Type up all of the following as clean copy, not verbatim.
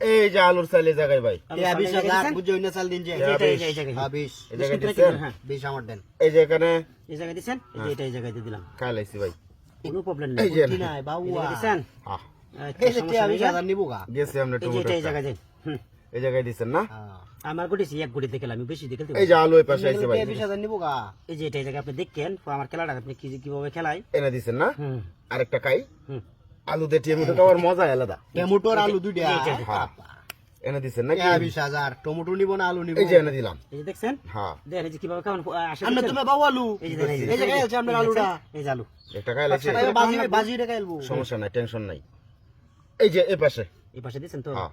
এই যে আলুর চাল এই জায়গায় ভাই, 20,000 বুঝে হইনা চাল দিন যে এই জায়গায় 20 এই জায়গায় দিচ্ছেন, 20 আমার দেন। এই যে এখানে এই জায়গায় দিছেন, এই যে এই জায়গায় দিয়ে দিলাম, খাই লাইছি ভাই, কোনো প্রবলেম এই নেই। যে কি নাই বাবুয়া দিছেন হ্যাঁ এই যে 20,000 নিবো গা। গেছে আমরা এই যে টমেটো এই জায়গায় দেন। এই জায়গায় দিচ্ছেন না, আমার গুটিছি এক গুটি দেখলাম, আমি বেশি দেখতে এই যে আলু এই পাশে আইছে ভাই, 20,000 নিবো গা। এই যে এই জায়গায় আপনি দেখেন আমার খেলাটা আপনি কিভাবে খেলায়। এনে দিচ্ছেন না, হুম আরেকটা খাই, হুম আলু দিয়ে টমেটো খাওয়ার মজা আলাদা। টমেটোর আলু দুইটা। হ্যাঁ এনে দিচ্ছেন নাকি, 20,000 টমেটো নিবো না আলু নিবো? এই যে এনে দিলাম, এই যে দেখছেন, হ্যাঁ দেখেন এই যে কিভাবে খাওয়ান আসে। আমরা তুমি বাবু আলু এই যে দেখেন, এই যে গাইছে আমরা আলুটা। এই যে আলু একটা খাই লাইছি, বাজি বাজি রে গাইলবো। সমস্যা নাই, টেনশন নাই। এই যে এই পাশে, এই পাশে দিচ্ছেন তো, হ্যাঁ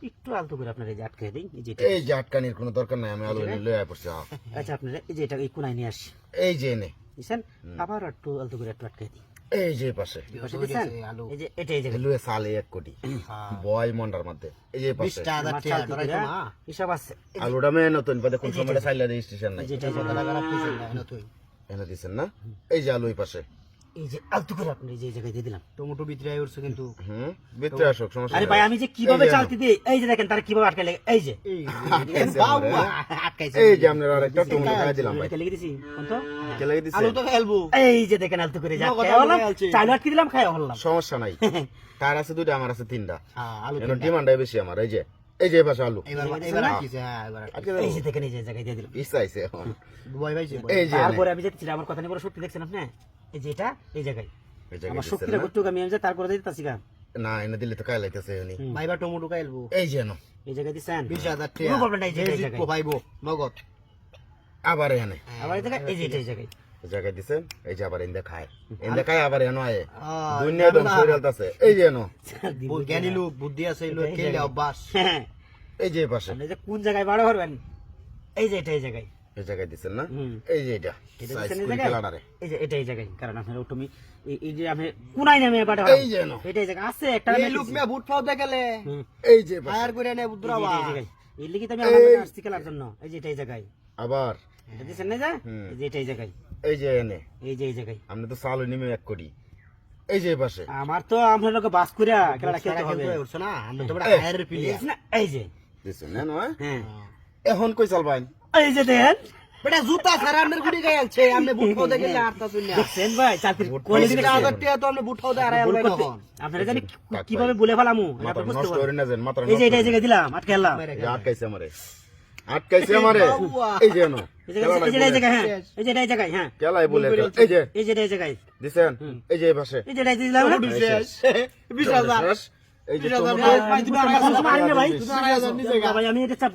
একটু আলতো করে আপনার এই যে আটকে দিই, এই যে এটা। এই যে আটকানির কোনো দরকার নাই, আমি আলু এনে লয়ে আয় পড়ছি। হ্যাঁ আচ্ছা আপনারা এই যে এটা এই কোনায় নিয়ে আসি এই যে এনে, দিচ্ছেন, আবার একটু আলতো করে একটু আটকে দিই, এই যে এই পাশে এই পাশে দিচ্ছেন, আলু এই যে এটা এই জায়গায় লুয়ে সালে 1 কোটি বয় মন্ডার মধ্যে, এই যে এই পাশে 20,000 আমার টাকা চাল ধরাই দিতে না। হিসাব আছে। এই যে আলুটা মেয়ে নতুন পদে কোন সময় চাইলে রেজিস্ট্রেশন নাই, এই যে এটা এই জায়গায়, টাকা রাখতেছেন না তুই। এনে দিচ্ছেন না, এই যে আলু এই পাশে, এই যে আলতো করে আপনি এই যে এই জায়গায় দিয়ে দিলাম। টমেটো ভিতরে আইছে কিন্তু। ভিতরে আসুক, সমস্যা আরে নাই। ভাই আমি যে কিভাবে এই যে চালতে দিই, এই যে দেখেন তারা কিভাবে আটকে লেগে, এই যে এই আটকাইছে বাবু আমরা। আটকাইছে। এই যে আপনার আরেকটা টমেটো খাই দিলাম ভাই, আটকে লেগে দিছি কোন তো, কে লাগিয়ে দিছে, আলু তো খেলবো। এই যে দেখেন আলতো করে যা নগদ খাই আলু হলাম, খেয়ালছে। চাল আটকে দিলাম খাই হলাম। সমস্যা নাই। তার আছে দুইটা, আমার আছে 3টা, হ্যাঁ আলু এখন ডিমান্ডটাই বেশি আমার। এই যে এই পাশে আলু এবার এবার আটকিছে। হ্যাঁ এবার আটকে এই যে দেখেন এই যে জায়গায় দিয়ে দিলাম। ইচ্ছা আইছে এখন। ভয় পাইছে। এই যে এনে, তারপরে আমি যেতেছি আমার কথা নিয়ে বড় শক্তি দেখছেন আপনি, এই যে এটা এই জায়গায় এই জায়গায় আমার দিচ্ছেন শক্তিটা না? কতটুকু আমি যে তারপরে দিতেছি গা, না এনে দিলে তো খাই লাইতেছে এনি। ভাইবা টমেটো খাইলবো। এই যে এনো, এই জায়গায় দিছেন 20,000 কোনো টাকা। প্রবলেম নাই, এই যে এই জায়গায়। ভাইবো নগদ। আবার এনে আবার এই জায়গায় এই যে এটা এই জায়গায়, এই জায়গায় দিছেন, এই যে আবার এনে খায়, এনে খায় আবার এনো আয়, আহ, দুনিয়া দম শরীরতাছে। এই যে এনো, জ্ঞানী লোক বুদ্ধি আছে লোক খেলে অভ্যাস। হ্যাঁ এই যে এই পাশে, আপনি যে কোন জায়গায় বাড়া করবেন, এই যে এটা এই জায়গায়, এই জায়গায় দিছেন না, হুম। এই যে এটা এটা সাইজ দিচ্ছেন এই করে জায়গায়, খেলাটারে, এই যে এটা এই জায়গায়, কারণ আপনার তুমি এই যে আমি কোনায় নামে বাড়া এই যে এনো, এটা এই জায়গায় আছে একটা এই লোক মে বুট পাও দেখলে এই যে পাশে, ফায়ার করে নে বুদ্রাবা। এই জায়গায়, এই লিখিত আমি আমার আসছি খেলার জন্য, এই যে এটা এই জায়গায়, আবার এটা দিচ্ছেন না, এই যে এটা এই জায়গায়, এই যে এনে, এই যে এই জায়গায়। আপনি তো চালু নিমে 1 কোটি, এই যে এই পাশে আমার তো আপনার লোক বাস করিয়া খেলাটা খেলতে হবে, খেলতে উঠছ না আমরা তো বড় এই, ফায়ার প্লেয়ার। না, এই যে দিছেন না নয়, হ্যাঁ এখন কই চালবাইন, এই যে দেখেন, বেটা জুতা ছাড়া আমনের গুড়ি গাইছে আমনে বুট পাও দেখলে আরতা শুন না। দেখছেন ভাই চাকরির ভোট কোয়ালিটি 20,000 টাকা তো আমনে বুট পাও দে আর আইল না হন। আপনারা জানি কিভাবে বলে ফেলামু, মাথা আপনি বুঝতে নষ্ট করে পারেন। না যেন, মাথা এই যে এটা এই জায়গায় দিলাম আটকে গেলাম, আটকাইছে আমারে, আটকাইছে আমারে, এই যে এনো, এই যে এই জায়গায়, হ্যাঁ এই যে এটা এই জায়গায়, হ্যাঁ কেলাই বলে, এই যে এই যে এটা এই জায়গায় দিছেন, এই যে এই পাশে, এই যে এটা দিলাম, টমেটো শেষ 20,000 শেষ, এই যে 20,000 টমেটো, ভাই তুমি আর ভাই ভাই ভাই আমি এটা চাপ